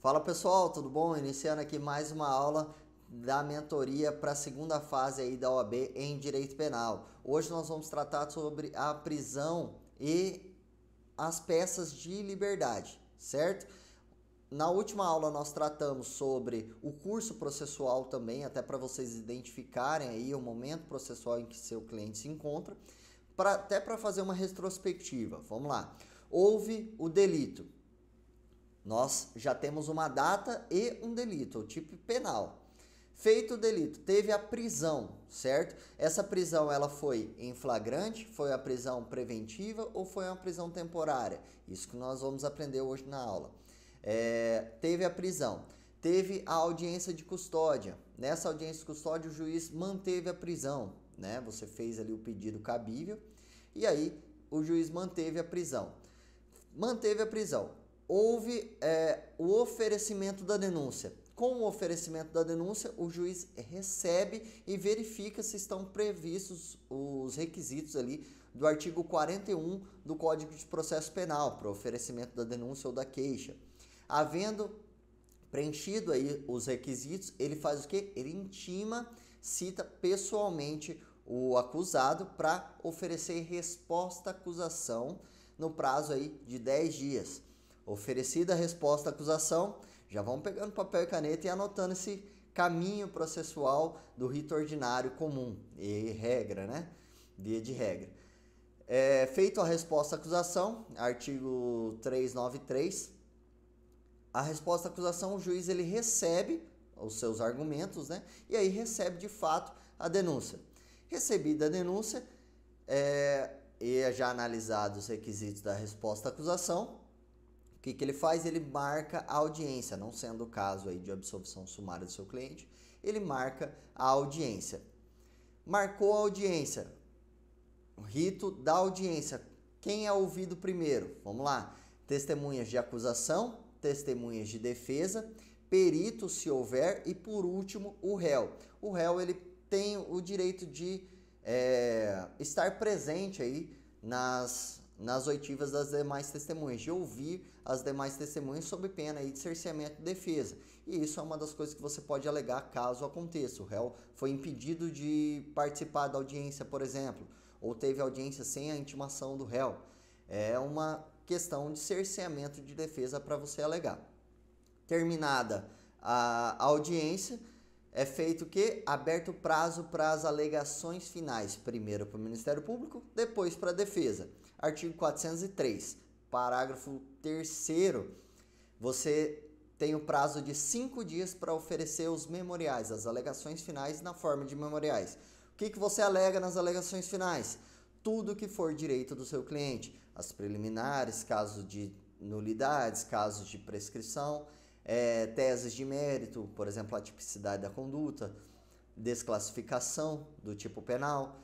Fala pessoal, tudo bom? Iniciando aqui mais uma aula da mentoria para a segunda fase aí da OAB em Direito Penal. Hoje nós vamos tratar sobre a prisão e as peças de liberdade, certo? Na última aula nós tratamos sobre o curso processual também, até para vocês identificarem aí o momento processual em que seu cliente se encontra, até para fazer uma retrospectiva. Vamos lá. Houve o delito. Nós já temos uma data e um delito, o tipo penal. Feito o delito, teve a prisão, certo? Essa prisão ela foi em flagrante, foi a prisão preventiva ou foi uma prisão temporária? Isso que nós vamos aprender hoje na aula. Teve a prisão, teve a audiência de custódia. Nessa audiência de custódia o juiz manteve a prisão, né? Você fez ali o pedido cabível e aí o juiz manteve a prisão. Manteve a prisão. Houve o oferecimento da denúncia. Com o oferecimento da denúncia, o juiz recebe e verifica se estão previstos os requisitos ali do artigo 41 do Código de Processo Penal para o oferecimento da denúncia ou da queixa. Havendo preenchido aí os requisitos, ele faz o quê? Ele intima, cita pessoalmente o acusado para oferecer resposta à acusação no prazo aí de 10 dias. Oferecida a resposta à acusação, já vão pegando papel e caneta e anotando esse caminho processual do rito ordinário comum e regra, né? Via de regra. Feito a resposta à acusação, artigo 393, a resposta à acusação, o juiz ele recebe os seus argumentos, né? E aí recebe de fato a denúncia. Recebida a denúncia, e já analisados os requisitos da resposta à acusação, o que ele faz? Ele marca a audiência, não sendo o caso aí de absolvição sumária do seu cliente, ele marca a audiência. Marcou a audiência, o rito da audiência. Quem é ouvido primeiro? Vamos lá. Testemunhas de acusação, testemunhas de defesa, perito se houver e por último o réu. O réu ele tem o direito de estar presente aí nas oitivas das demais testemunhas, de ouvir as demais testemunhas sob pena aí de cerceamento de defesa. E isso é uma das coisas que você pode alegar caso aconteça. O réu foi impedido de participar da audiência, por exemplo, ou teve audiência sem a intimação do réu. É uma questão de cerceamento de defesa para você alegar. Terminada a audiência, é feito o quê? Aberto prazo para as alegações finais, primeiro para o Ministério Público, depois para a defesa. Artigo 403, parágrafo 3º, você tem o prazo de 5 dias para oferecer os memoriais, as alegações finais na forma de memoriais. O que você alega nas alegações finais? Tudo que for direito do seu cliente, as preliminares, casos de nulidades, casos de prescrição, teses de mérito, por exemplo, a tipicidade da conduta, desclassificação do tipo penal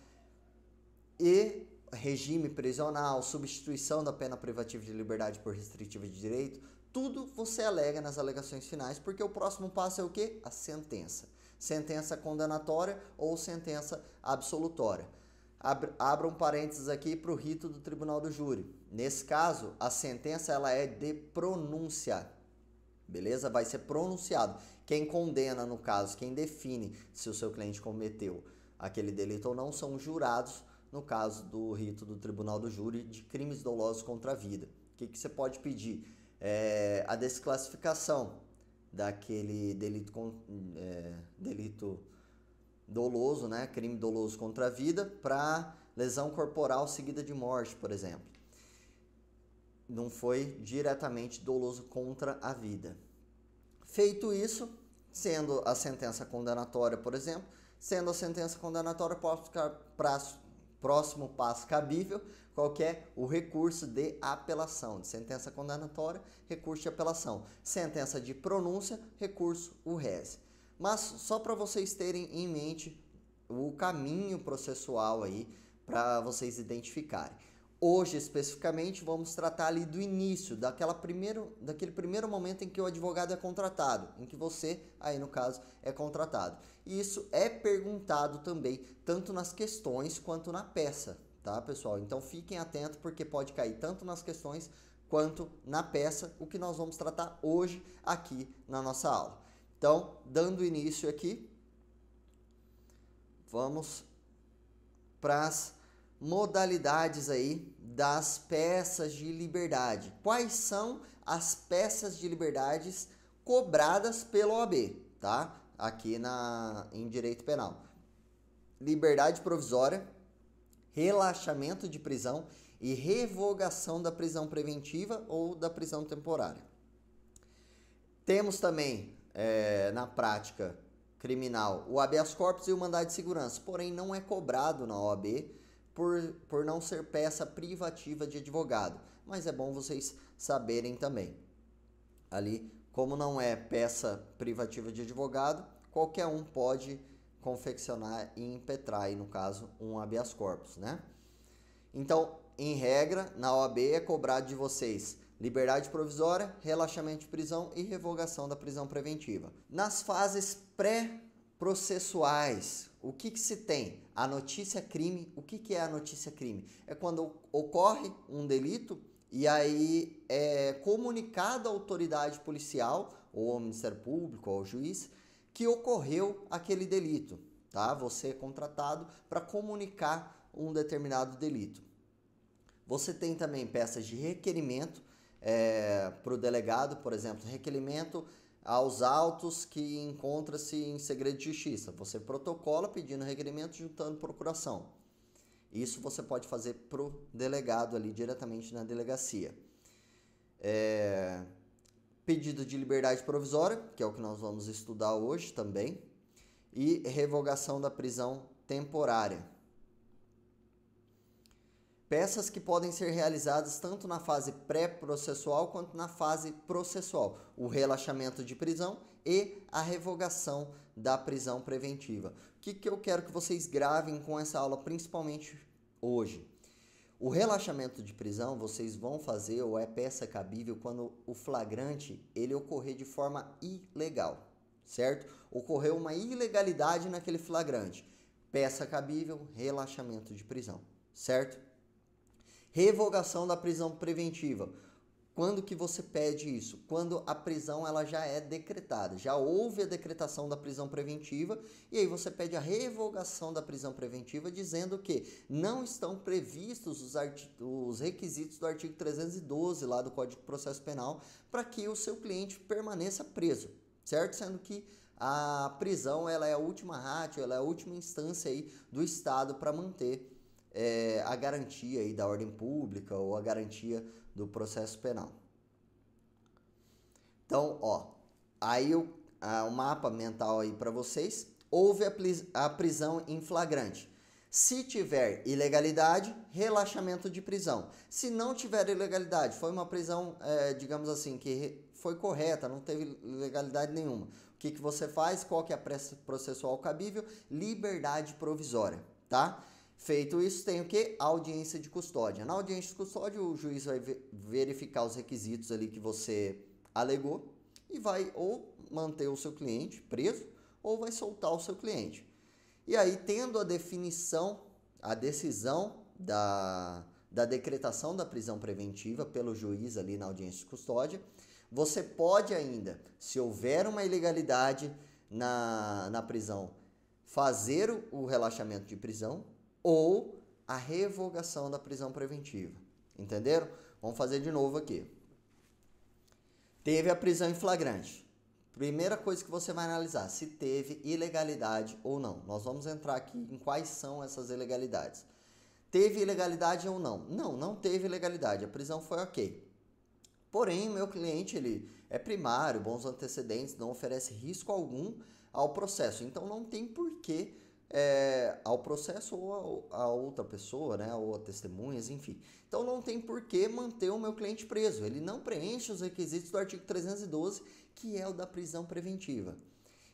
e regime prisional, substituição da pena privativa de liberdade por restritiva de direito. Tudo você alega nas alegações finais, porque o próximo passo é o quê? A sentença. Sentença condenatória ou sentença absolutória. Abra um parênteses aqui para o rito do tribunal do júri. Nesse caso, a sentença ela é de pronúncia. Beleza? Vai ser pronunciado. Quem condena, no caso, quem define se o seu cliente cometeu aquele delito ou não, são os jurados, no caso do rito do tribunal do júri de crimes dolosos contra a vida. O que você pode pedir? A desclassificação daquele delito doloso, né? Crime doloso contra a vida, para lesão corporal seguida de morte, por exemplo. Não foi diretamente doloso contra a vida. Feito isso, sendo a sentença condenatória, por exemplo, sendo a sentença condenatória, pode ficar próximo passo cabível, qual que é o recurso de apelação. De sentença condenatória, recurso de apelação. Sentença de pronúncia, recurso, o rese. Mas só para vocês terem em mente o caminho processual aí, para vocês identificarem. Hoje, especificamente, vamos tratar ali do início, daquele primeiro momento em que o advogado é contratado, em que você, aí no caso, é contratado. E isso é perguntado também, tanto nas questões quanto na peça, tá, pessoal? Então fiquem atentos, porque pode cair tanto nas questões quanto na peça, o que nós vamos tratar hoje aqui na nossa aula. Então, dando início aqui, vamos para as modalidades aí das peças de liberdade. Quais são as peças de liberdades cobradas pela OAB, tá? Aqui em direito penal. Liberdade provisória, relaxamento de prisão e revogação da prisão preventiva ou da prisão temporária. Temos também, na prática criminal, o habeas corpus e o mandado de segurança, porém não é cobrado na OAB por não ser peça privativa de advogado, mas é bom vocês saberem também. Ali, como não é peça privativa de advogado, qualquer um pode confeccionar e impetrar, aí, no caso, um habeas corpus, né? Então, em regra, na OAB é cobrado de vocês liberdade provisória, relaxamento de prisão e revogação da prisão preventiva. Nas fases pré-processuais, o que se tem? A notícia crime. O que é a notícia crime? É quando ocorre um delito e aí é comunicado à autoridade policial, ou ao Ministério Público, ou ao juiz, que ocorreu aquele delito, tá? Você é contratado para comunicar um determinado delito. Você tem também peças de requerimento para o delegado, por exemplo, requerimento aos autos que encontra-se em segredo de justiça. Você protocola pedindo requerimento juntando procuração. Isso você pode fazer para o delegado ali diretamente na delegacia. Pedido de liberdade provisória, que é o que nós vamos estudar hoje também, e revogação da prisão temporária. Peças que podem ser realizadas tanto na fase pré-processual quanto na fase processual. O relaxamento de prisão e a revogação da prisão preventiva. O que eu quero que vocês gravem com essa aula, principalmente hoje? O relaxamento de prisão vocês vão fazer ou é peça cabível quando o flagrante ele ocorrer de forma ilegal, certo? Ocorreu uma ilegalidade naquele flagrante. Peça cabível, relaxamento de prisão, certo? Revogação da prisão preventiva. Quando que você pede isso? Quando a prisão ela já é decretada, já houve a decretação da prisão preventiva e aí você pede a revogação da prisão preventiva dizendo que não estão previstos os requisitos do artigo 312 lá do Código de Processo Penal para que o seu cliente permaneça preso, certo? Sendo que a prisão ela é a última ratio, ela é a última instância aí do Estado para manter a garantia aí da ordem pública ou a garantia do processo penal. Então, aí o mapa mental aí para vocês. Houve a prisão em flagrante. Se tiver ilegalidade, relaxamento de prisão. Se não tiver ilegalidade, foi uma prisão, digamos assim, que foi correta, não teve ilegalidade nenhuma. O que você faz? Qual que é a processual cabível? Liberdade provisória, tá? Feito isso, tem o que? Audiência de custódia. Na audiência de custódia, o juiz vai verificar os requisitos ali que você alegou e vai ou manter o seu cliente preso ou vai soltar o seu cliente. E aí, tendo a decisão da decretação da prisão preventiva pelo juiz ali na audiência de custódia, você pode ainda, se houver uma ilegalidade na prisão, fazer o relaxamento de prisão ou a revogação da prisão preventiva. Entenderam? Vamos fazer de novo aqui. Teve a prisão em flagrante. Primeira coisa que você vai analisar, se teve ilegalidade ou não. Nós vamos entrar aqui em quais são essas ilegalidades. Teve ilegalidade ou não? Não teve ilegalidade. A prisão foi ok. Porém, o meu cliente ele é primário, bons antecedentes, não oferece risco algum ao processo. Então, não tem porquê ao processo ou a outra pessoa, né, ou a testemunhas, enfim. Então não tem por que manter o meu cliente preso. Ele não preenche os requisitos do artigo 312, que é o da prisão preventiva.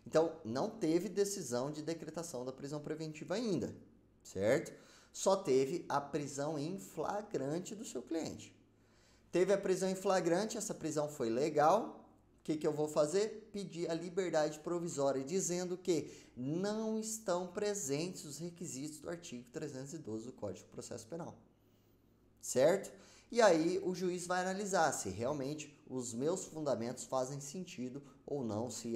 Então não teve decisão de decretação da prisão preventiva ainda, certo? Só teve a prisão em flagrante do seu cliente. Teve a prisão em flagrante, essa prisão foi legal. O que eu vou fazer? Pedir a liberdade provisória, dizendo que não estão presentes os requisitos do artigo 312 do Código de Processo Penal. Certo? E aí o juiz vai analisar se realmente os meus fundamentos fazem sentido ou não, se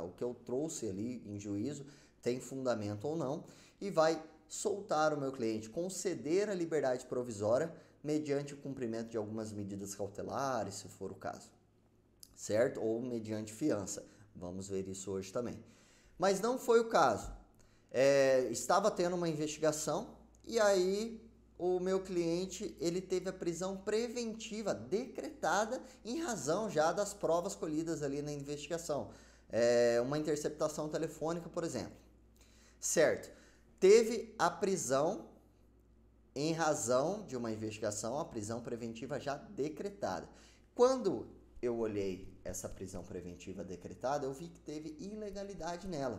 o que eu trouxe ali em juízo tem fundamento ou não, e vai soltar o meu cliente, conceder a liberdade provisória mediante o cumprimento de algumas medidas cautelares, se for o caso, certo? Ou mediante fiança. Vamos ver isso hoje também. Mas não foi o caso. Estava tendo uma investigação e aí o meu cliente ele teve a prisão preventiva decretada em razão já das provas colhidas ali na investigação. Uma interceptação telefônica, por exemplo. Certo. Teve a prisão em razão de uma investigação, a prisão preventiva já decretada. Quando eu olhei essa prisão preventiva decretada, eu vi que teve ilegalidade nela.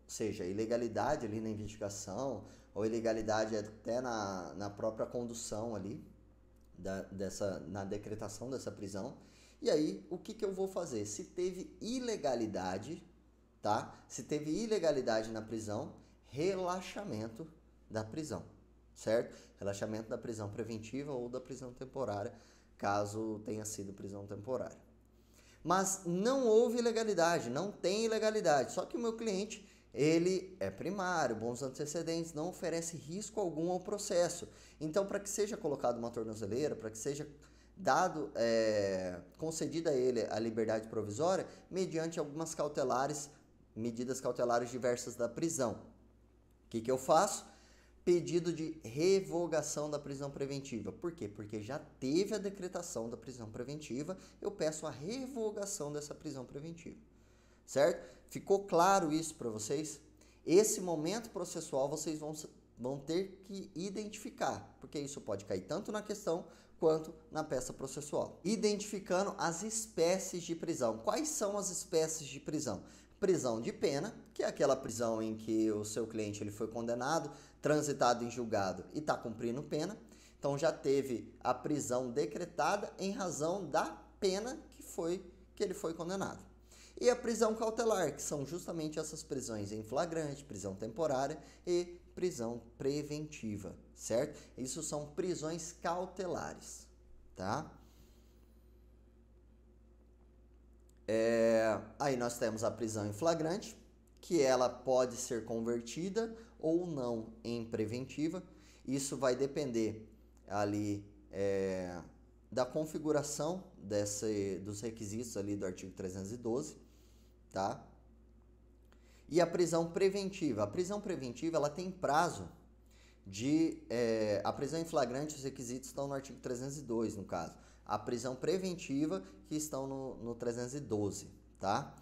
Ou seja, ilegalidade ali na investigação, ou ilegalidade até na própria condução ali, na decretação dessa prisão. E aí, o que eu vou fazer? Se teve ilegalidade, tá? Se teve ilegalidade na prisão, relaxamento da prisão, certo? Relaxamento da prisão preventiva ou da prisão temporária, caso tenha sido prisão temporária. Mas não houve ilegalidade, não tem ilegalidade, só que o meu cliente, ele é primário, bons antecedentes, não oferece risco algum ao processo. Então, para que seja colocado uma tornozeleira, para que seja dado, concedida a ele a liberdade provisória, mediante algumas medidas cautelares diversas da prisão. O que eu faço? Pedido de revogação da prisão preventiva. Por quê? Porque já teve a decretação da prisão preventiva, eu peço a revogação dessa prisão preventiva. Certo? Ficou claro isso para vocês? Esse momento processual vocês vão ter que identificar, porque isso pode cair tanto na questão quanto na peça processual. Identificando as espécies de prisão. Quais são as espécies de prisão? Prisão de pena, que é aquela prisão em que o seu cliente ele foi condenado, transitado em julgado e está cumprindo pena. Então já teve a prisão decretada em razão da pena que ele foi condenado. E a prisão cautelar, que são justamente essas prisões em flagrante, prisão temporária e prisão preventiva, certo? Isso são prisões cautelares, tá? Aí nós temos a prisão em flagrante, que ela pode ser convertida ou não em preventiva. Isso vai depender ali da configuração dos requisitos ali do artigo 312, tá? E a prisão preventiva. A prisão preventiva ela tem prazo a prisão em flagrante, os requisitos estão no artigo 302, no caso. A prisão preventiva que estão no 312, tá?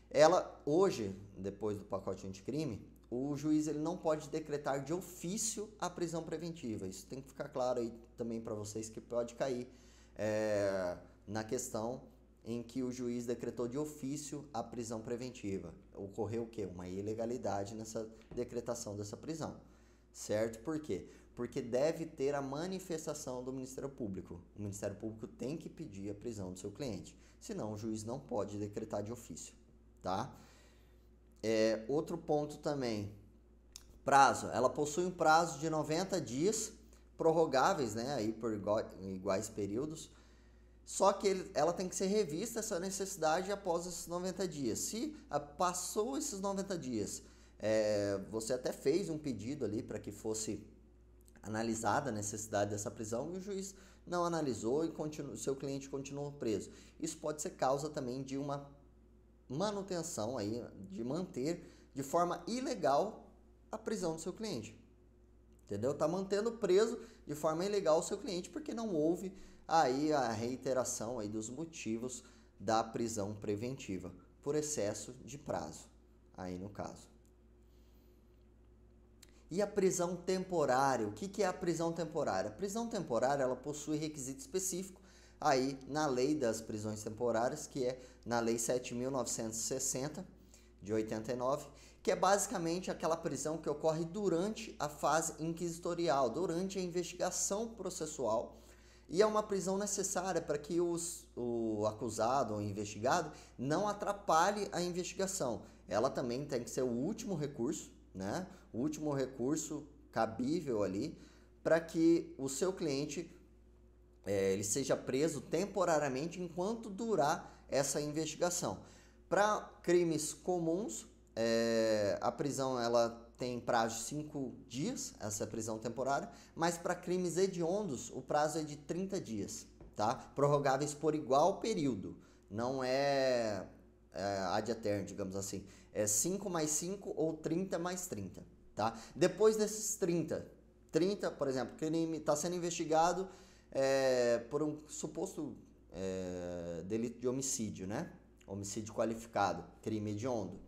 Ela, hoje, depois do pacote anticrime, o juiz ele não pode decretar de ofício a prisão preventiva. Isso tem que ficar claro aí também para vocês, que pode cair na questão em que o juiz decretou de ofício a prisão preventiva. Ocorreu o quê? Uma ilegalidade nessa decretação dessa prisão, certo? Por quê? Porque deve ter a manifestação do Ministério Público. O Ministério Público tem que pedir a prisão do seu cliente, senão o juiz não pode decretar de ofício, tá? Outro ponto também, prazo. Ela possui um prazo de 90 dias, prorrogáveis, né, aí por iguais períodos, só que ela tem que ser revista essa necessidade após esses 90 dias. Se passou esses 90 dias, você até fez um pedido ali para que fosse analisada a necessidade dessa prisão e o juiz não analisou e seu cliente continuou preso. Isso pode ser causa também de uma manutenção aí, de manter de forma ilegal a prisão do seu cliente. Entendeu? Tá mantendo preso de forma ilegal o seu cliente porque não houve aí a reiteração aí dos motivos da prisão preventiva por excesso de prazo, aí no caso. E a prisão temporária? O que é a prisão temporária? A prisão temporária ela possui requisito específico aí na lei das prisões temporárias, que é na lei 7.960 de 89, que é basicamente aquela prisão que ocorre durante a fase inquisitorial, durante a investigação processual, e é uma prisão necessária para que o acusado ou investigado não atrapalhe a investigação. Ela também tem que ser o último recurso, né? O último recurso cabível ali para que o seu cliente ele seja preso temporariamente enquanto durar essa investigação. Para crimes comuns, a prisão ela tem prazo de 5 dias, essa prisão temporária, mas para crimes hediondos o prazo é de 30 dias, tá? Prorrogáveis por igual período, não ad eterno, digamos assim. É 5 mais 5 ou 30 mais 30, tá? Depois desses 30, por exemplo, crime está sendo investigado por um suposto delito de homicídio, né? Homicídio qualificado, crime hediondo.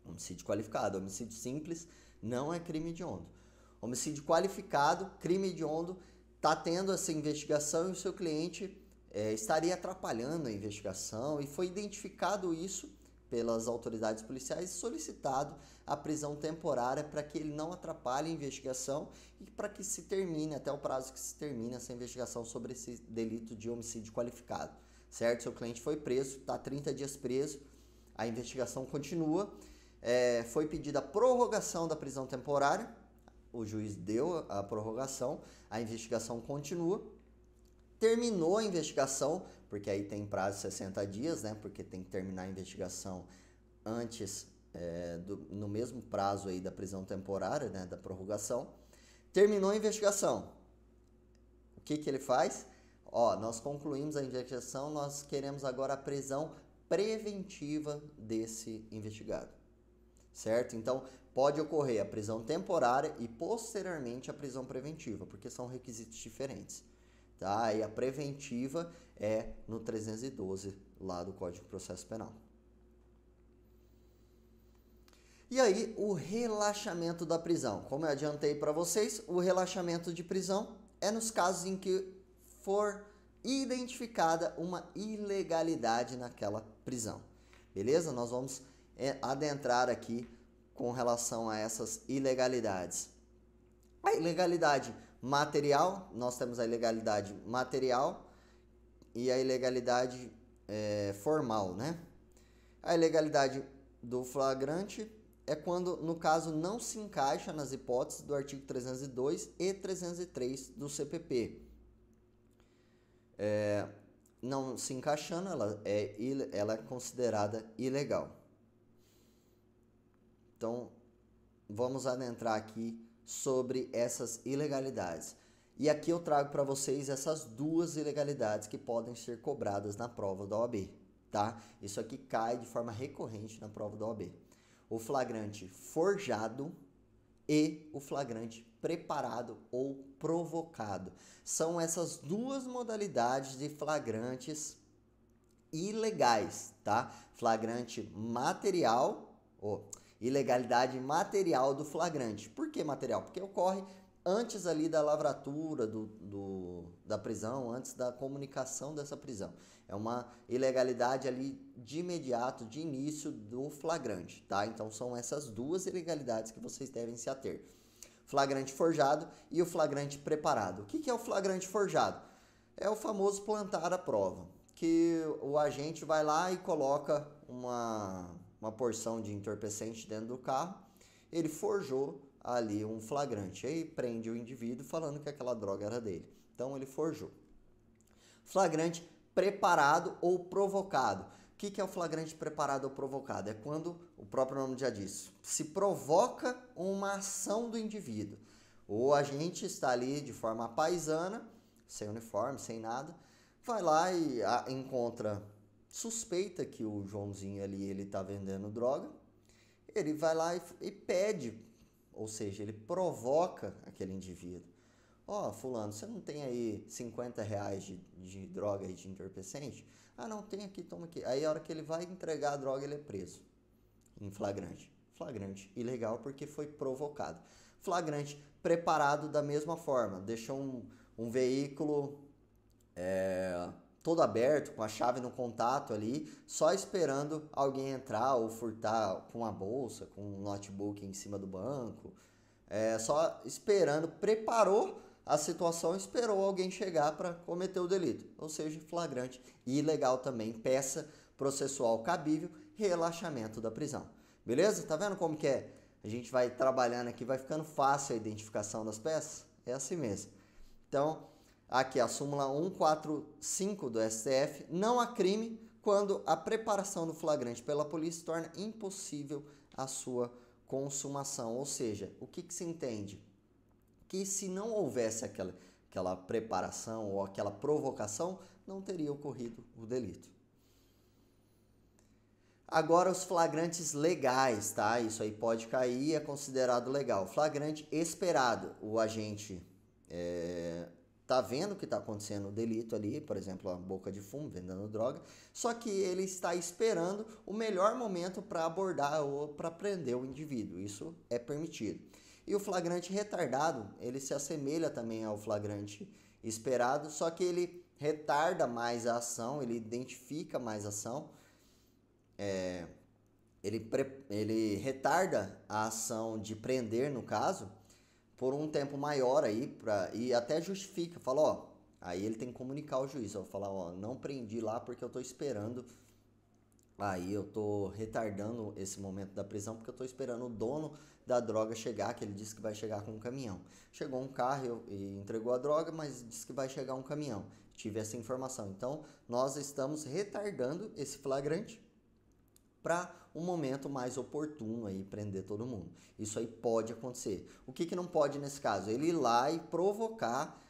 Homicídio qualificado, homicídio simples não é crime hediondo. Homicídio qualificado, crime hediondo, está tendo essa investigação e o seu cliente estaria atrapalhando a investigação e foi identificado isso pelas autoridades policiais e solicitado a prisão temporária para que ele não atrapalhe a investigação e para que se termine, até o prazo que se termine essa investigação sobre esse delito de homicídio qualificado, certo? Seu cliente foi preso, está 30 dias preso, a investigação continua, foi pedida a prorrogação da prisão temporária, o juiz deu a prorrogação, a investigação continua, terminou a investigação, porque aí tem prazo de 60 dias, né? Porque tem que terminar a investigação antes, no mesmo prazo aí da prisão temporária, né? Da prorrogação. Terminou a investigação. O que ele faz? Nós concluímos a investigação, nós queremos agora a prisão preventiva desse investigado, certo? Então, pode ocorrer a prisão temporária e posteriormente a prisão preventiva, porque são requisitos diferentes. Tá? E a preventiva é no 312 lá do Código de Processo Penal. E aí, o relaxamento da prisão. Como eu adiantei para vocês, o relaxamento de prisão é nos casos em que for identificada uma ilegalidade naquela prisão. Beleza? Nós vamos adentrar aqui com relação a essas ilegalidades. A ilegalidade material, nós temos a ilegalidade material e a ilegalidade formal, né? A ilegalidade do flagrante é quando, no caso, não se encaixa nas hipóteses do artigo 302 e 303 do CPP. Não se encaixando, ela é considerada ilegal. Então, vamos adentrar aqui sobre essas ilegalidades. E aqui eu trago para vocês essas duas ilegalidades que podem ser cobradas na prova da OAB, tá? Isso aqui cai de forma recorrente na prova da OAB. O flagrante forjado e o flagrante preparado ou provocado. São essas duas modalidades de flagrantes ilegais, tá? Flagrante material, ilegalidade material do flagrante. Por que material? Porque ocorre antes ali da lavratura da prisão, antes da comunicação dessa prisão. É uma ilegalidade ali de imediato, de início do flagrante, tá? Então são essas duas ilegalidades que vocês devem se ater. Flagrante forjado e o flagrante preparado. O que é o flagrante forjado? É o famoso plantar a prova, que o agente vai lá e coloca uma porção de entorpecente dentro do carro, ele forjou ali um flagrante, aí prende o indivíduo falando que aquela droga era dele. Então ele forjou. Flagrante preparado ou provocado. O que é o flagrante preparado ou provocado? É quando, o próprio nome já diz, se provoca uma ação do indivíduo. O agente está ali de forma paisana, sem uniforme, sem nada, vai lá e encontra, suspeita que o Joãozinho ali ele está vendendo droga, ele vai lá e pede, ou seja, ele provoca aquele indivíduo. Fulano, você não tem aí 50 reais de droga e de entorpecente? Ah, não, tem aqui, toma aqui. Aí a hora que ele vai entregar a droga, ele é preso em flagrante. Flagrante ilegal porque foi provocado. Flagrante preparado da mesma forma. Deixou um veículo todo aberto, com a chave no contato ali, só esperando alguém entrar ou furtar com a bolsa, com um notebook em cima do banco. Só esperando, preparou a situação, esperou alguém chegar para cometer o delito. Ou seja, flagrante e ilegal também, peça processual cabível, relaxamento da prisão. Beleza? Tá vendo como que é? A gente vai trabalhando aqui, vai ficando fácil a identificação das peças? É assim mesmo. Então, Aqui, a súmula 145 do STF, não há crime quando a preparação do flagrante pela polícia torna impossível a sua consumação. Ou seja, o que se entende? Que se não houvesse aquela preparação ou aquela provocação, não teria ocorrido o delito. Agora os flagrantes legais, tá? Isso aí pode cair, é considerado legal. Flagrante esperado, o agente tá vendo que está acontecendo o delito ali, por exemplo, a boca de fumo, vendendo droga, só que ele está esperando o melhor momento para abordar ou para prender o indivíduo. Isso é permitido. E o flagrante retardado, ele se assemelha também ao flagrante esperado, só que ele retarda mais a ação, ele identifica mais a ação, ele retarda a ação de prender, no caso, por um tempo maior aí, e até justifica, fala, ó, aí ele tem que comunicar ao juiz, ó, falar, ó, não prendi lá porque eu tô esperando, aí eu tô retardando esse momento da prisão porque eu tô esperando o dono da droga chegar, que ele disse que vai chegar com um caminhão. Chegou um carro e entregou a droga, mas disse que vai chegar um caminhão. Tive essa informação. Então, nós estamos retardando esse flagrante para um momento mais oportuno aí prender todo mundo. Isso aí pode acontecer. O que não pode nesse caso? Ele ir lá e provocar,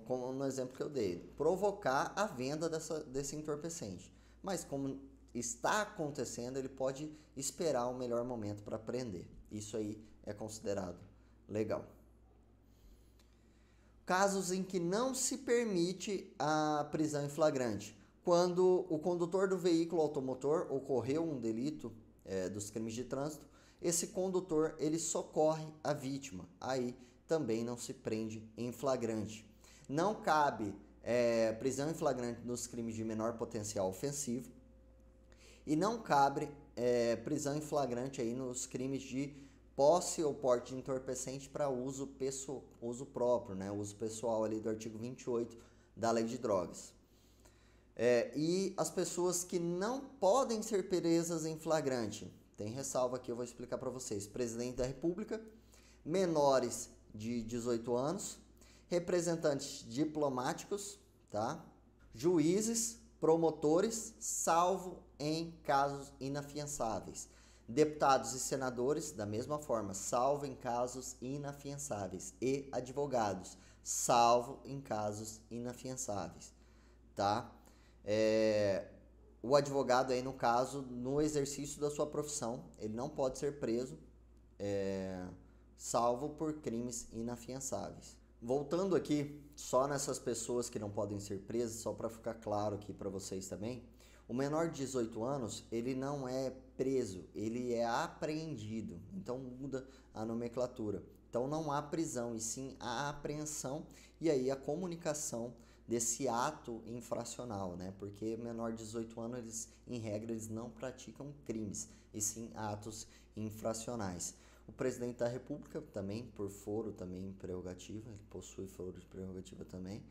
como no exemplo que eu dei, provocar a venda desse entorpecente. Mas como está acontecendo, ele pode esperar o melhor momento para prender. Isso aí é considerado legal. Casos em que não se permite a prisão em flagrante. Quando o condutor do veículo automotor ocorreu um delito dos crimes de trânsito, esse condutor ele socorre a vítima. Aí também não se prende em flagrante. Não cabe prisão em flagrante nos crimes de menor potencial ofensivo e não cabe prisão em flagrante aí nos crimes de posse ou porte de entorpecente para uso próprio, né? Uso pessoal ali do artigo 28 da Lei de Drogas. E as pessoas que não podem ser presas em flagrante, tem ressalva aqui, eu vou explicar para vocês. Presidente da República, menores de 18 anos, representantes diplomáticos, tá? Juízes, promotores, salvo em casos inafiançáveis. Deputados e senadores, da mesma forma, salvo em casos inafiançáveis. E advogados, salvo em casos inafiançáveis, tá? O advogado aí, no caso, no exercício da sua profissão, ele não pode ser preso, salvo por crimes inafiançáveis. Voltando aqui, só nessas pessoas que não podem ser presas, só para ficar claro aqui para vocês também, o menor de 18 anos, ele não é preso, ele é apreendido, então muda a nomenclatura. Então não há prisão, e sim a apreensão e aí a comunicação desse ato infracional, né? Porque menor de 18 anos, eles, em regra, eles não praticam crimes, e sim atos infracionais. O presidente da República também, por foro também prerrogativa, ele possui foro de prerrogativa também,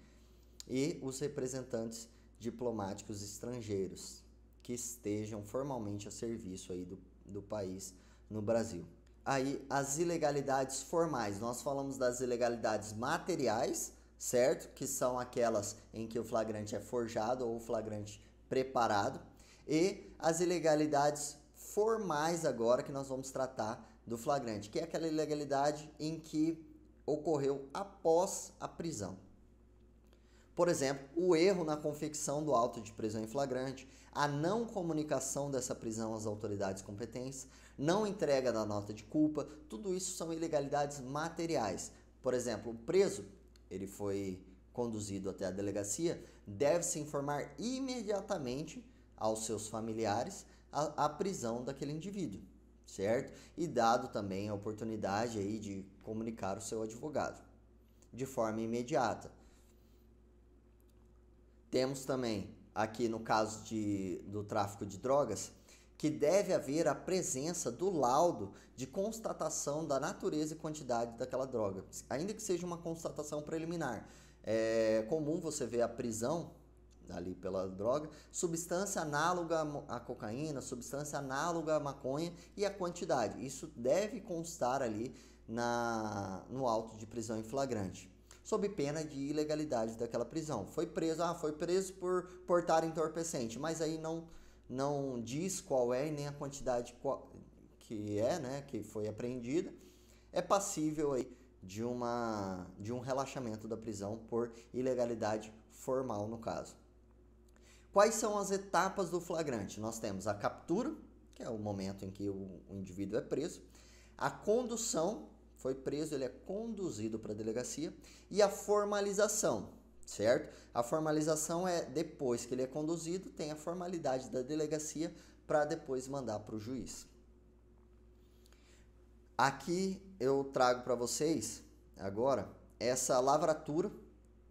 e os representantes diplomáticos estrangeiros que estejam formalmente a serviço aí do país no Brasil. Aí as ilegalidades formais, nós falamos das ilegalidades materiais, certo? Que são aquelas em que o flagrante é forjado ou o flagrante preparado, e as ilegalidades formais agora que nós vamos tratar do flagrante, que é aquela ilegalidade em que ocorreu após a prisão. Por exemplo, o erro na confecção do auto de prisão em flagrante, a não comunicação dessa prisão às autoridades competentes, não entrega da nota de culpa, tudo isso são ilegalidades materiais. Por exemplo, o preso, ele foi conduzido até a delegacia, deve-se informar imediatamente aos seus familiares a prisão daquele indivíduo, certo? E dado também a oportunidade aí de comunicar o seu advogado de forma imediata. Temos também, aqui no caso do tráfico de drogas, que deve haver a presença do laudo de constatação da natureza e quantidade daquela droga, ainda que seja uma constatação preliminar. É comum você ver a prisão ali pela droga, substância análoga à cocaína, substância análoga à maconha e a quantidade. Isso deve constar ali no auto de prisão em flagrante. sob pena de ilegalidade daquela prisão. Foi preso por portar entorpecente, mas aí não diz qual é e nem a quantidade que é, né, que foi apreendida. É passível aí de um relaxamento da prisão por ilegalidade formal no caso. Quais são as etapas do flagrante? Nós temos a captura, que é o momento em que o indivíduo é preso, a condução, foi preso, ele é conduzido para a delegacia, e a formalização, certo? A formalização é depois que ele é conduzido, tem a formalidade da delegacia para depois mandar para o juiz. Aqui eu trago para vocês agora essa lavratura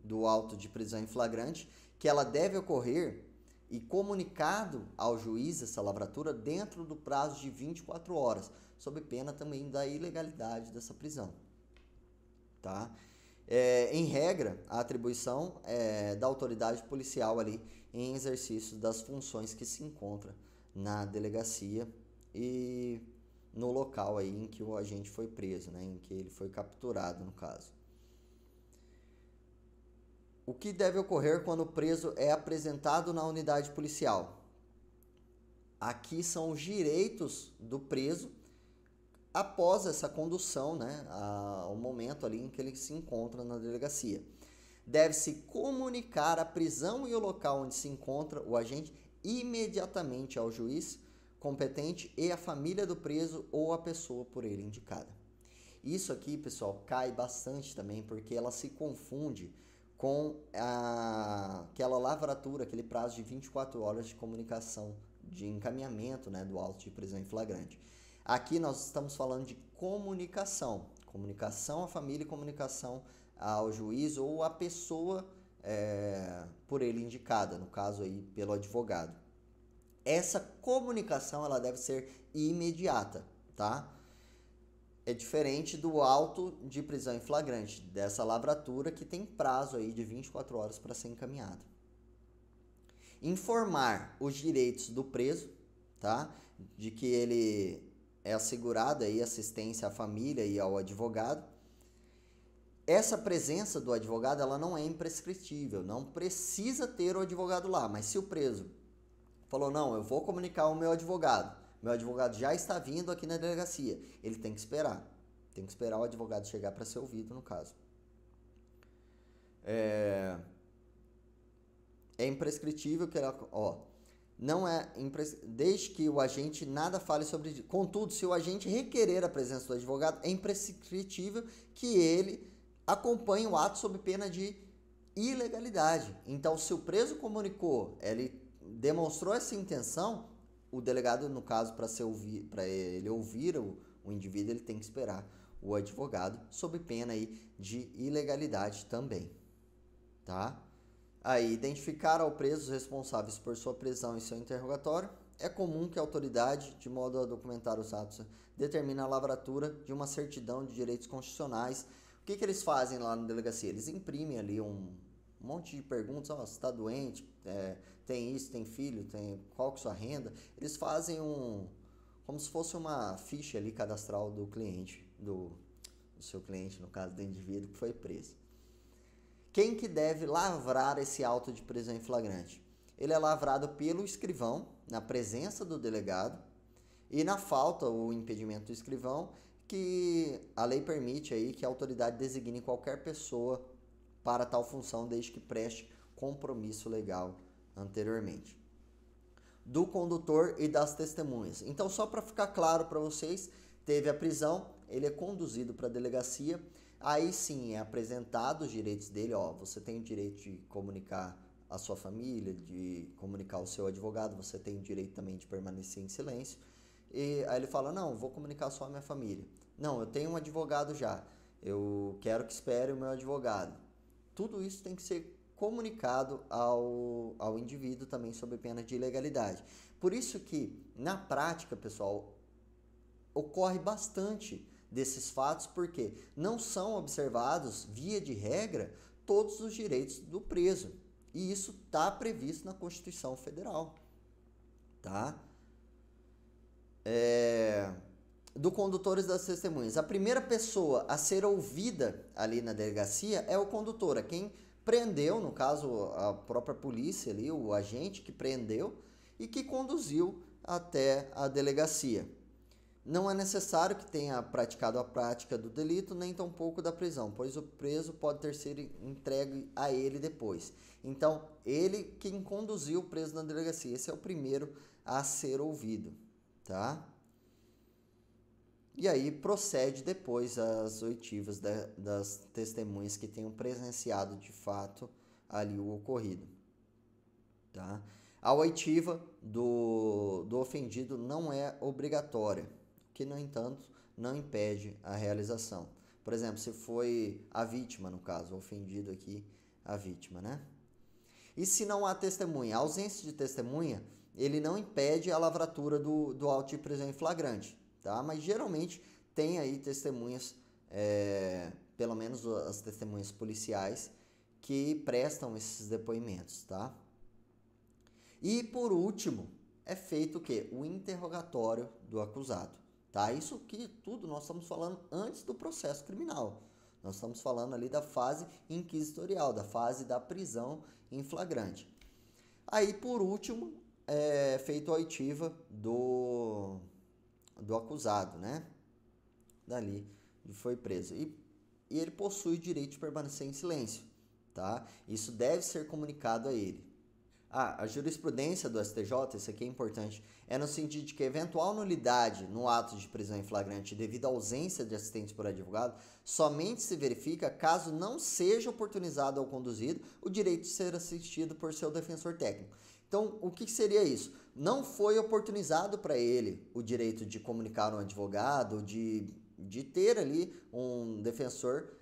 do auto de prisão em flagrante, que ela deve ocorrer e comunicado ao juiz essa lavratura dentro do prazo de 24 horas, sob pena também da ilegalidade dessa prisão. Tá? Em regra, a atribuição é da autoridade policial ali em exercício das funções que se encontra na delegacia e no local aí em que o agente foi preso, né, em que ele foi capturado no caso. O que deve ocorrer quando o preso é apresentado na unidade policial? Aqui são os direitos do preso após essa condução, né, ao momento ali em que ele se encontra na delegacia. Deve-se comunicar a prisão e o local onde se encontra o agente imediatamente ao juiz competente e à família do preso ou à pessoa por ele indicada. Isso aqui, pessoal, cai bastante também porque ela se confunde com aquela lavratura, aquele prazo de 24 horas de comunicação, de encaminhamento, né, do auto de prisão em flagrante. Aqui nós estamos falando de comunicação à família e comunicação ao juiz ou à pessoa por ele indicada, no caso aí pelo advogado. Essa comunicação ela deve ser imediata, tá? É diferente do auto de prisão em flagrante, dessa lavratura que tem prazo aí de 24 horas para ser encaminhado. Informar os direitos do preso, tá? De que ele é assegurada aí assistência à família e ao advogado. Essa presença do advogado ela não é imprescritível, não precisa ter o advogado lá, mas se o preso falou, não, eu vou comunicar ao meu advogado já está vindo aqui na delegacia, ele tem que esperar o advogado chegar para ser ouvido no caso. É imprescritível que ela, não é desde que o agente nada fale sobre isso. Contudo, se o agente requerer a presença do advogado, é imprescritível que ele acompanhe o ato sob pena de ilegalidade. Então, se o preso comunicou, ele demonstrou essa intenção, o delegado, no caso, para ele ouvir o indivíduo, ele tem que esperar o advogado sob pena aí de ilegalidade também, tá? Aí, identificar ao preso os responsáveis por sua prisão e seu interrogatório. É comum que a autoridade, de modo a documentar os atos, determine a lavratura de uma certidão de direitos constitucionais. O que eles fazem lá na delegacia? Eles imprimem ali um monte de perguntas, você está doente, tem isso, tem filho, qual que é a sua renda? Eles fazem como se fosse uma ficha ali cadastral do cliente, do seu cliente, no caso do indivíduo que foi preso. Quem que deve lavrar esse auto de prisão em flagrante? Ele é lavrado pelo escrivão, na presença do delegado, e na falta ou impedimento do escrivão, que a lei permite aí que a autoridade designe qualquer pessoa para tal função, desde que preste compromisso legal anteriormente. Do condutor e das testemunhas. Então, só para ficar claro para vocês, teve a prisão, ele é conduzido para a delegacia, aí sim é apresentado os direitos dele, você tem o direito de comunicar a sua família, de comunicar o seu advogado, você tem o direito também de permanecer em silêncio. E aí ele fala, não, vou comunicar só a minha família. Não, eu tenho um advogado já, eu quero que espere o meu advogado. Tudo isso tem que ser comunicado ao indivíduo também sob pena de ilegalidade. Por isso que, na prática, pessoal, ocorre bastante desses fatos, porque não são observados, via de regra, todos os direitos do preso. E isso está previsto na Constituição Federal. Tá? do condutores das testemunhas. A primeira pessoa a ser ouvida ali na delegacia é o condutor, quem prendeu, no caso a própria polícia ali, o agente que prendeu e que conduziu até a delegacia. Não é necessário que tenha praticado a prática do delito, nem tampouco da prisão, pois o preso pode ter sido entregue a ele depois. Então, ele quem conduziu o preso na delegacia, esse é o primeiro a ser ouvido, tá? E aí procede depois as oitivas das testemunhas que tenham presenciado de fato ali o ocorrido, tá? A oitiva do ofendido não é obrigatória, que, no entanto, não impede a realização. Por exemplo, se foi a vítima, no caso, o ofendido aqui, a vítima, né? E se não há testemunha? A ausência de testemunha, ele não impede a lavratura do auto de prisão em flagrante, tá? Mas geralmente tem aí testemunhas, pelo menos as testemunhas policiais, que prestam esses depoimentos, tá? E por último, é feito o quê? O interrogatório do acusado, tá? Isso que tudo nós estamos falando antes do processo criminal. Nós estamos falando ali da fase inquisitorial, da fase da prisão em flagrante. Aí, por último, é feito a oitiva do acusado, né? Dali foi preso. E ele possui o direito de permanecer em silêncio, tá? Isso deve ser comunicado a ele. A jurisprudência do STJ, isso aqui é importante, é no sentido de que eventual nulidade no ato de prisão em flagrante devido à ausência de assistente por advogado somente se verifica caso não seja oportunizado ao conduzido o direito de ser assistido por seu defensor técnico. Então, o que seria isso? Não foi oportunizado para ele o direito de comunicar um advogado, de ter ali um defensor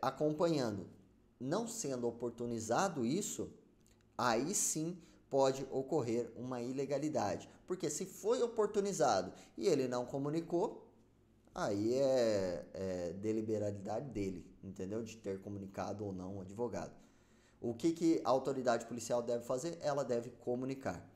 acompanhando. Não sendo oportunizado isso, aí sim pode ocorrer uma ilegalidade. Porque se foi oportunizado e ele não comunicou, aí é deliberalidade dele, entendeu? De ter comunicado ou não o advogado. O que a autoridade policial deve fazer? Ela deve comunicar.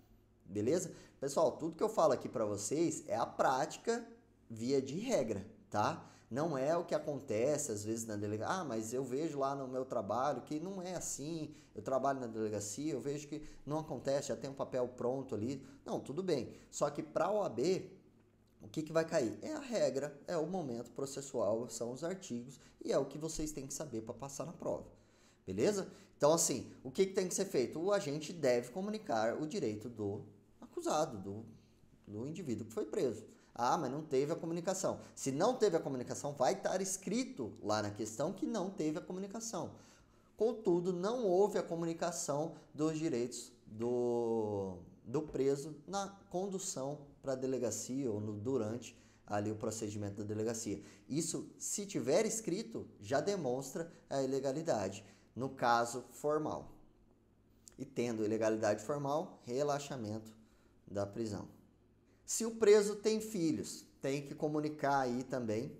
Beleza? Pessoal, tudo que eu falo aqui para vocês é a prática via de regra, tá? Não é o que acontece às vezes na delegacia. Ah, mas eu vejo lá no meu trabalho que não é assim. Eu trabalho na delegacia, eu vejo que não acontece, já tem um papel pronto ali. Não, tudo bem. Só que para a OAB, o que vai cair? É a regra, é o momento processual, são os artigos e é o que vocês têm que saber para passar na prova. Beleza? Então, assim, o que tem que ser feito? O agente deve comunicar o direito do acusado, do indivíduo que foi preso. Ah, mas não teve a comunicação. Se não teve a comunicação, vai estar escrito lá na questão que não teve a comunicação. Contudo, não houve a comunicação dos direitos do preso na condução para a delegacia ou durante ali o procedimento da delegacia. Isso, se tiver escrito, já demonstra a ilegalidade, no caso formal. E tendo ilegalidade formal, relaxamento da prisão. Se o preso tem filhos, tem que comunicar aí também,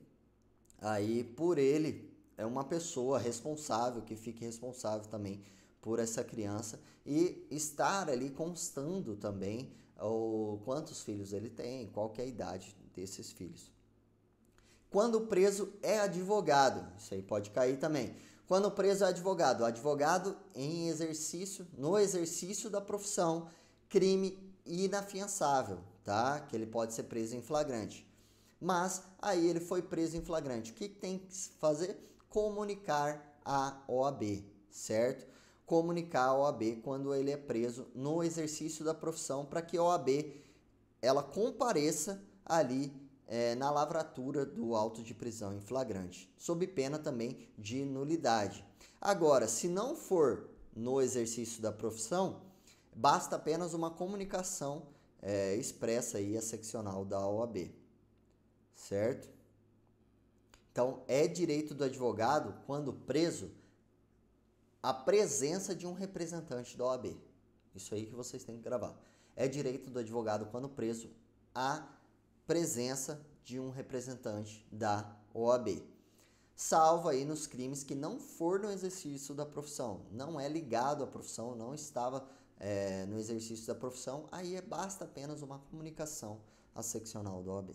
aí por ele é uma pessoa responsável, que fique responsável também por essa criança e estar ali constando também quantos filhos ele tem, qual que é a idade desses filhos. Quando o preso é advogado, isso aí pode cair também. Quando o preso é advogado, o advogado no exercício da profissão, crime inafiançável, tá? Que ele pode ser preso em flagrante. Mas aí ele foi preso em flagrante. O que tem que fazer? Comunicar à OAB, certo? Comunicar à OAB quando ele é preso no exercício da profissão para que a OAB ela compareça ali na lavratura do auto de prisão em flagrante, sob pena também de nulidade. Agora, se não for no exercício da profissão, basta apenas uma comunicação expressa e seccional da OAB, certo? Então, é direito do advogado, quando preso, a presença de um representante da OAB. Isso aí que vocês têm que gravar. É direito do advogado, quando preso, a presença de um representante da OAB. Salvo aí nos crimes que não for no exercício da profissão, não é ligado à profissão, não estava no exercício da profissão, aí basta apenas uma comunicação à seccional da OAB.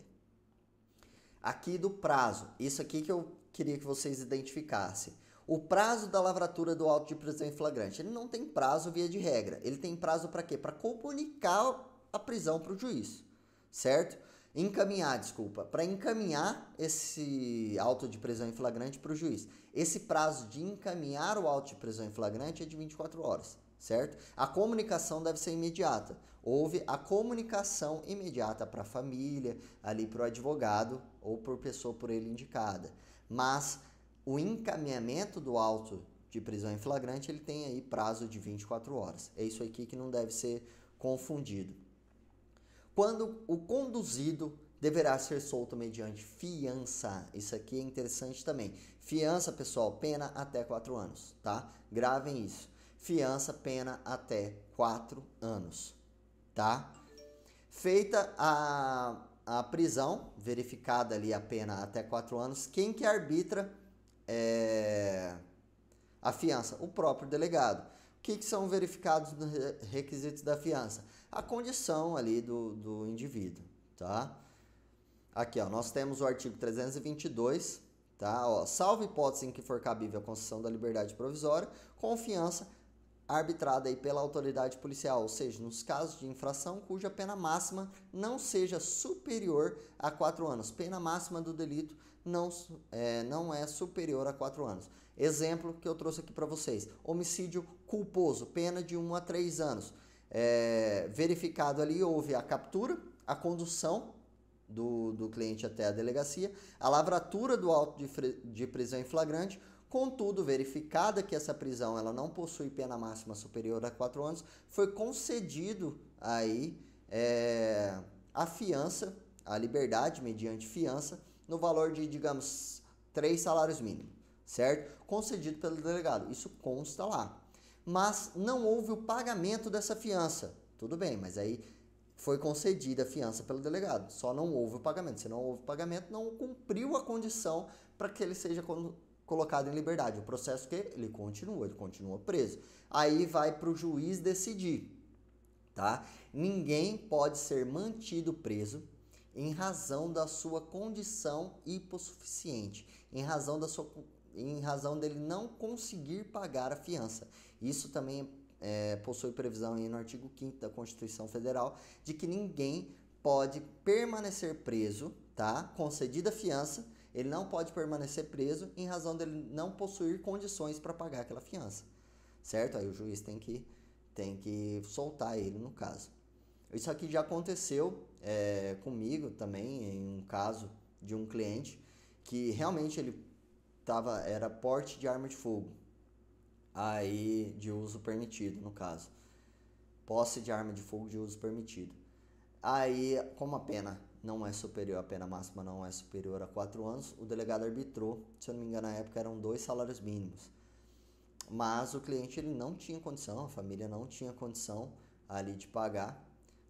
Aqui do prazo, isso aqui que eu queria que vocês identificassem. O prazo da lavratura do auto de prisão em flagrante, ele não tem prazo via de regra. Ele tem prazo para quê? Para comunicar a prisão para o juiz, certo? Para encaminhar esse auto de prisão em flagrante para o juiz. Esse prazo de encaminhar o auto de prisão em flagrante é de 24 horas, certo? A comunicação deve ser imediata. Houve a comunicação imediata para a família, ali para o advogado ou por pessoa por ele indicada. Mas o encaminhamento do auto de prisão em flagrante, ele tem aí prazo de 24 horas. É isso aqui que não deve ser confundido. Quando o conduzido deverá ser solto mediante fiança. Isso aqui é interessante também. Fiança, pessoal, pena até 4 anos, tá? Gravem isso. Fiança, pena até 4 anos, tá? Feita a prisão, verificada ali a pena até 4 anos, quem que arbitra a fiança? O próprio delegado. O que são verificados nos requisitos da fiança? A condição ali do indivíduo, tá? Aqui, ó, nós temos o artigo 322, tá? Ó, salvo hipótese em que for cabível a concessão da liberdade provisória, com fiança arbitrada aí pela autoridade policial, ou seja, nos casos de infração cuja pena máxima não seja superior a 4 anos. Pena máxima do delito não é superior a 4 anos. Exemplo que eu trouxe aqui para vocês: homicídio culposo, pena de 1 a 3 anos. Verificado ali, houve a captura, a condução do cliente até a delegacia, a lavratura do auto de prisão em flagrante. Contudo, verificada que essa prisão ela não possui pena máxima superior a 4 anos, foi concedido aí a fiança, a liberdade mediante fiança, no valor de, digamos, 3 salários mínimos, certo? Concedido pelo delegado, isso consta lá. Mas não houve o pagamento dessa fiança, tudo bem, mas aí foi concedida a fiança pelo delegado, só não houve o pagamento. Se não houve o pagamento, não cumpriu a condição para que ele seja colocado em liberdade. O processo que ele continua preso. Aí vai para o juiz decidir, tá? Ninguém pode ser mantido preso em razão da sua condição hipossuficiente, em razão dele não conseguir pagar a fiança. Isso também possui previsão aí no artigo 5º da Constituição Federal de que ninguém pode permanecer preso, tá? Concedida a fiança, ele não pode permanecer preso em razão dele não possuir condições para pagar aquela fiança, certo? Aí o juiz tem que soltar ele no caso. Isso aqui já aconteceu comigo também, em um caso de um cliente que realmente ele era porte de arma de fogo, aí de uso permitido no caso, posse de arma de fogo de uso permitido. Aí, como a pena máxima não é superior a 4 anos, o delegado arbitrou, se eu não me engano na época eram 2 salários mínimos. Mas o cliente ele não tinha condição, a família não tinha condição ali de pagar.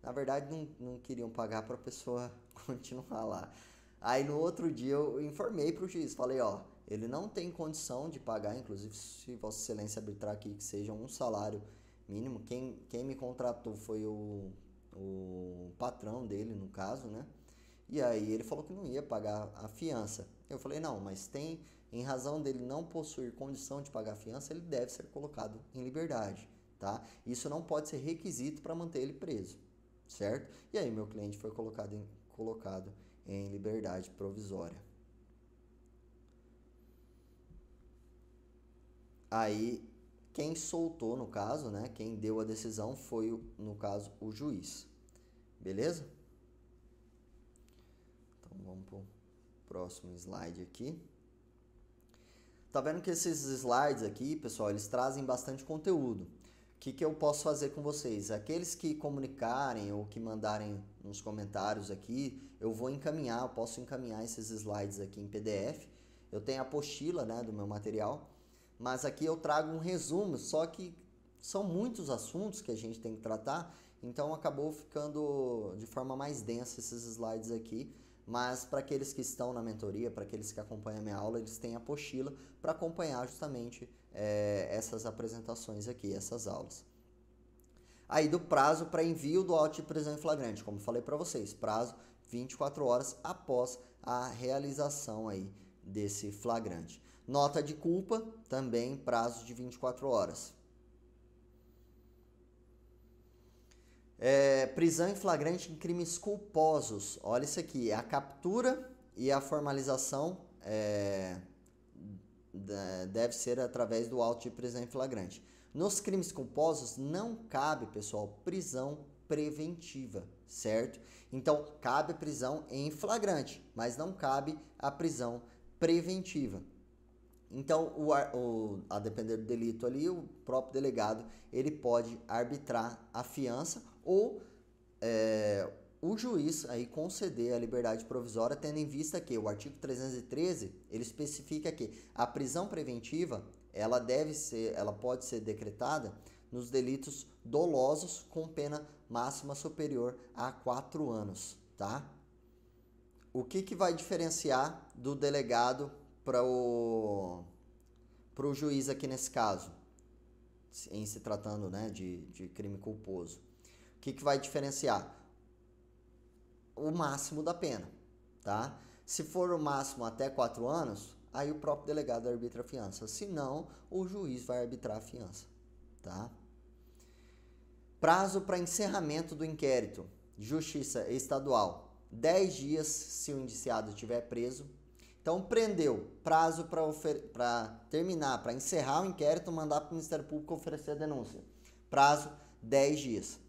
Na verdade não queriam pagar para a pessoa continuar lá. Aí no outro dia eu informei para o juiz, falei, ó, ele não tem condição de pagar, inclusive se Vossa Excelência arbitrar aqui que seja um salário mínimo, quem me contratou foi o patrão dele, no caso, né? E aí ele falou que não ia pagar a fiança. Eu falei, não, mas em razão dele não possuir condição de pagar a fiança, ele deve ser colocado em liberdade, tá? Isso não pode ser requisito para manter ele preso, certo? E aí meu cliente foi colocado em liberdade provisória. Aí quem soltou, no caso, né? Quem deu a decisão foi, no caso, o juiz. Beleza? Então vamos para o próximo slide aqui. Tá vendo que esses slides aqui, pessoal, eles trazem bastante conteúdo. O que eu posso fazer com vocês? Aqueles que comunicarem ou que mandarem nos comentários aqui, eu posso encaminhar esses slides aqui em PDF. Eu tenho a apostila, né, do meu material, mas aqui eu trago um resumo, só que são muitos assuntos que a gente tem que tratar, então acabou ficando de forma mais densa esses slides aqui. Mas para aqueles que estão na mentoria, para aqueles que acompanham a minha aula, eles têm a apostila para acompanhar justamente essas apresentações aqui, essas aulas. aí do prazo para envio do auto de prisão em flagrante, como falei para vocês, prazo 24 horas após a realização aí desse flagrante. Nota de culpa, também prazo de 24 horas. Prisão em flagrante em crimes culposos. Olha isso aqui, a captura e a formalização deve ser através do auto de prisão em flagrante. Nos crimes culposos não cabe, pessoal, prisão preventiva, certo? Então, cabe prisão em flagrante, mas não cabe a prisão preventiva. Então, a depender do delito ali, o próprio delegado, ele pode arbitrar a fiança ou o juiz aí conceder a liberdade provisória, tendo em vista que o artigo 313, ele especifica que a prisão preventiva, ela pode ser decretada nos delitos dolosos com pena máxima superior a 4 anos, tá? O que vai diferenciar do delegado para o juiz aqui nesse caso, em se tratando, né, de crime culposo? O que vai diferenciar? O máximo da pena, tá? Se for o máximo até 4 anos, aí o próprio delegado arbitra a fiança. Se não, o juiz vai arbitrar a fiança, tá? Prazo para encerramento do inquérito. Justiça Estadual, 10 dias se o indiciado estiver preso. Então, prendeu, prazo para terminar, para encerrar o inquérito, mandar para o Ministério Público oferecer a denúncia. Prazo, 10 dias.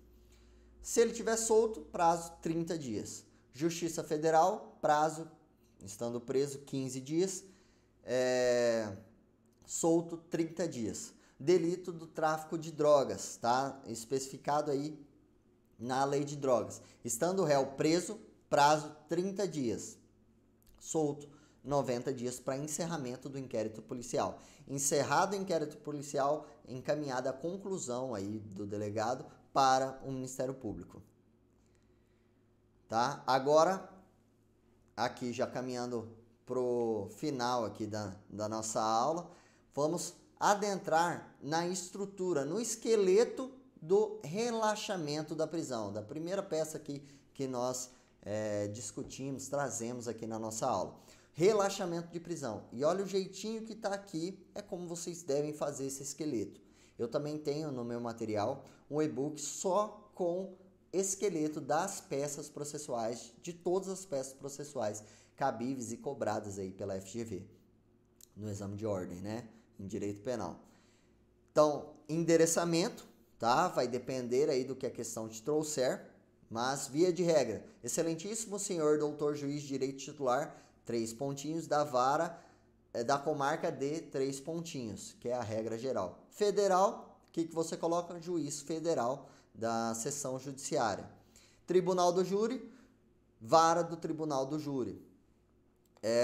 Se ele estiver solto, prazo, 30 dias. Justiça Federal, prazo, estando preso, 15 dias. Solto, 30 dias. Delito do tráfico de drogas, tá? Especificado aí na lei de drogas. Estando o réu preso, prazo, 30 dias. Solto, 90 dias para encerramento do inquérito policial. Encerrado o inquérito policial, encaminhada a conclusão aí do delegado para o Ministério Público. Tá? Agora, aqui já caminhando pro final aqui da nossa aula, vamos adentrar na estrutura, no esqueleto do relaxamento da prisão, da primeira peça aqui que nós discutimos, trazemos aqui na nossa aula. Relaxamento de prisão. E olha o jeitinho que está aqui, é como vocês devem fazer esse esqueleto. Eu também tenho no meu material um e-book só com esqueleto das peças processuais, de todas as peças processuais cabíveis e cobradas aí pela FGV, no exame de ordem, né? Em direito penal. Então, endereçamento, tá? Vai depender aí do que a questão te trouxer, mas via de regra, excelentíssimo senhor doutor juiz de direito titular, 3 pontinhos, da vara da comarca de 3 pontinhos, que é a regra geral. Federal, o que você coloca? Juiz federal da seção judiciária. Tribunal do júri, vara do tribunal do júri.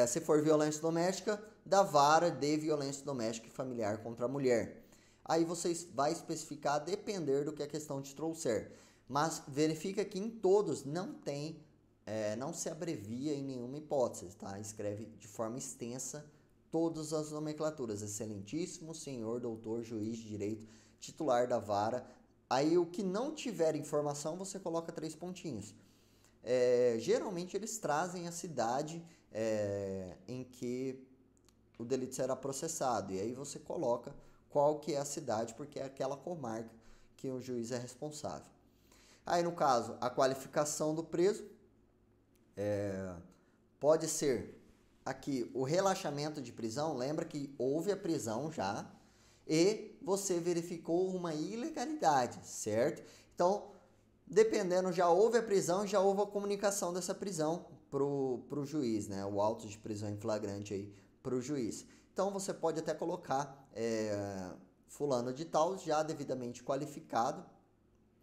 Se for violência doméstica, da vara de violência doméstica e familiar contra a mulher. Aí você vai especificar a depender do que a questão te trouxer. Mas verifica que em todos não se abrevia em nenhuma hipótese, tá? Escreve de forma extensa todas as nomenclaturas. Excelentíssimo senhor doutor juiz de direito titular da vara. Aí o que não tiver informação, você coloca 3 pontinhos. Geralmente eles trazem a cidade em que o delito será processado. E aí você coloca qual que é a cidade, porque é aquela comarca que o juiz é responsável. Aí no caso, a qualificação do preso pode ser aqui o relaxamento de prisão. Lembra que houve a prisão já e você verificou uma ilegalidade, certo? Então, dependendo, já houve a prisão e já houve a comunicação dessa prisão pro juiz, né? O auto de prisão em flagrante aí pro juiz. Então, você pode até colocar fulano de tal já devidamente qualificado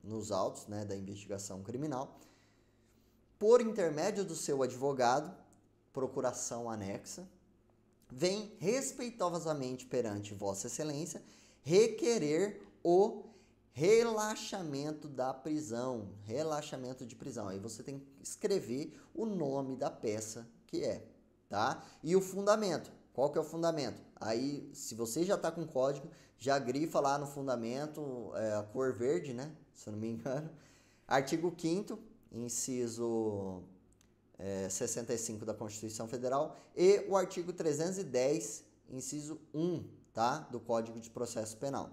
nos autos, né, da investigação criminal, por intermédio do seu advogado, procuração anexa, vem respeitosamente perante Vossa Excelência requerer o relaxamento da prisão, relaxamento de prisão. Aí você tem que escrever o nome da peça que tá? E o fundamento. Qual que é o fundamento? Aí, se você já está com código, já grifa lá no fundamento a cor verde, né? Se eu não me engano. Artigo 5º, inciso 65 da Constituição Federal e o artigo 310, inciso 1, tá? Do Código de Processo Penal.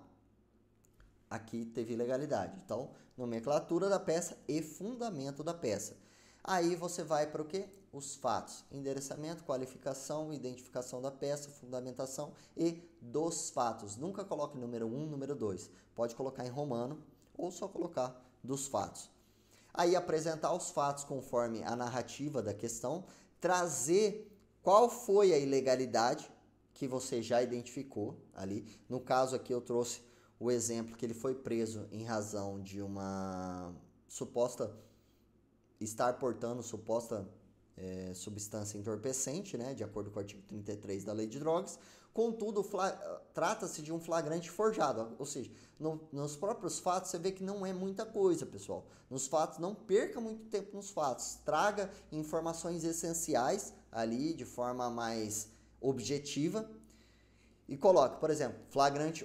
Aqui teve ilegalidade. Então, nomenclatura da peça e fundamento da peça. Aí você vai para o quê? Os fatos. Endereçamento, qualificação, identificação da peça, fundamentação e dos fatos. Nunca coloque número 1, número 2. Pode colocar em romano ou só colocar dos fatos. Aí apresentar os fatos conforme a narrativa da questão, trazer qual foi a ilegalidade que você já identificou ali. No caso aqui eu trouxe o exemplo que ele foi preso em razão de uma suposta estar portando suposta substância entorpecente, né, de acordo com o artigo 33 da Lei de Drogas. Contudo, trata-se de um flagrante forjado, ou seja, nos próprios fatos você vê que não é muita coisa, pessoal. Nos fatos, não perca muito tempo nos fatos, traga informações essenciais ali de forma mais objetiva e coloque, por exemplo,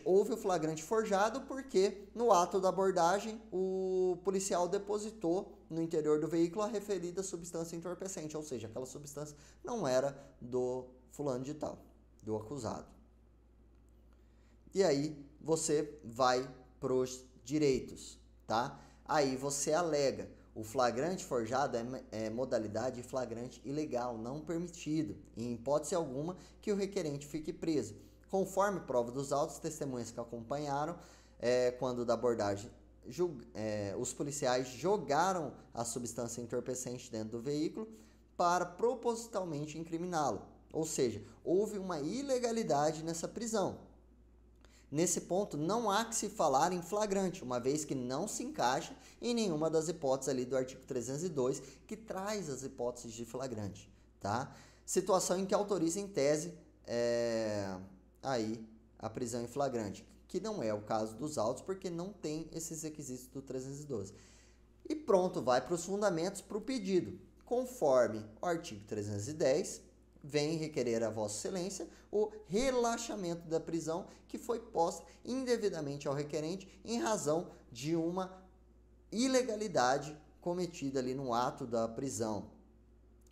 houve o flagrante forjado porque no ato da abordagem o policial depositou no interior do veículo a referida substância entorpecente, ou seja, aquela substância não era do fulano de tal, do acusado. E aí você vai para os direitos, tá? Aí você alega, o flagrante forjado é modalidade de flagrante ilegal, não permitido, em hipótese alguma que o requerente fique preso. Conforme prova dos autos, testemunhas que acompanharam, quando da abordagem, os policiais jogaram a substância entorpecente dentro do veículo para propositalmente incriminá-lo. Ou seja, houve uma ilegalidade nessa prisão. Nesse ponto, não há que se falar em flagrante, uma vez que não se encaixa em nenhuma das hipóteses ali do artigo 302, que traz as hipóteses de flagrante, tá? Situação em que autoriza em tese aí a prisão em flagrante, que não é o caso dos autos, porque não tem esses requisitos do 312. E pronto, vai para os fundamentos para o pedido. Conforme o artigo 310, vem requerer a Vossa Excelência o relaxamento da prisão que foi posta indevidamente ao requerente em razão de uma ilegalidade cometida ali no ato da prisão,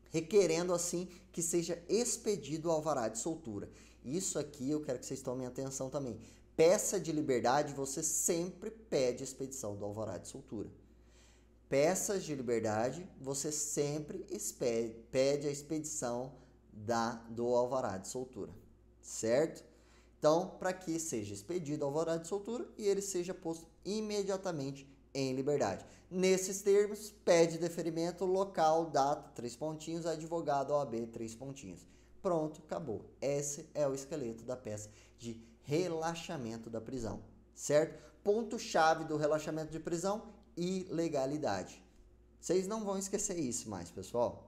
requerendo assim que seja expedido o alvará de soltura. Isso aqui eu quero que vocês tomem atenção também. Peça de liberdade, você sempre pede a expedição do alvará de soltura. Peças de liberdade, você sempre pede a expedição do alvará de soltura, certo? Então, para que seja expedido o alvará de soltura e ele seja posto imediatamente em liberdade. Nesses termos, pede deferimento, local, data, 3 pontinhos, advogado, OAB, 3 pontinhos. Pronto, acabou. Esse é o esqueleto da peça de relaxamento da prisão, certo? Ponto-chave do relaxamento de prisão, ilegalidade. Vocês não vão esquecer isso mais, pessoal.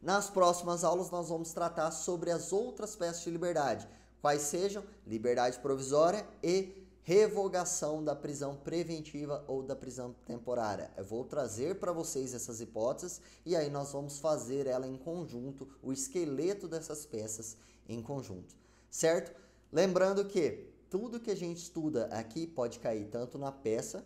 Nas próximas aulas nós vamos tratar sobre as outras peças de liberdade, quais sejam liberdade provisória e revogação da prisão preventiva ou da prisão temporária. Eu vou trazer para vocês essas hipóteses e aí nós vamos fazer ela em conjunto, o esqueleto dessas peças em conjunto, certo? Lembrando que tudo que a gente estuda aqui pode cair tanto na peça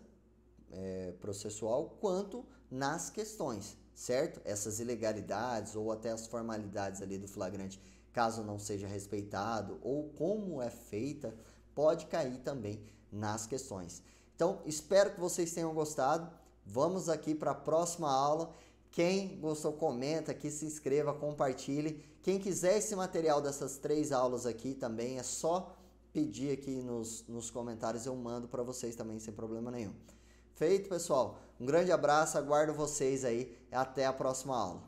processual quanto nas questões, certo? Essas ilegalidades ou até as formalidades ali do flagrante, caso não seja respeitado, ou como é feita, pode cair também nas questões. Então, espero que vocês tenham gostado. Vamos aqui para a próxima aula. Quem gostou, comenta aqui, se inscreva, compartilhe. Quem quiser esse material dessas 3 aulas aqui também, é só pedir aqui nos comentários, eu mando para vocês também sem problema nenhum. Feito, pessoal? Um grande abraço, aguardo vocês aí. Até a próxima aula.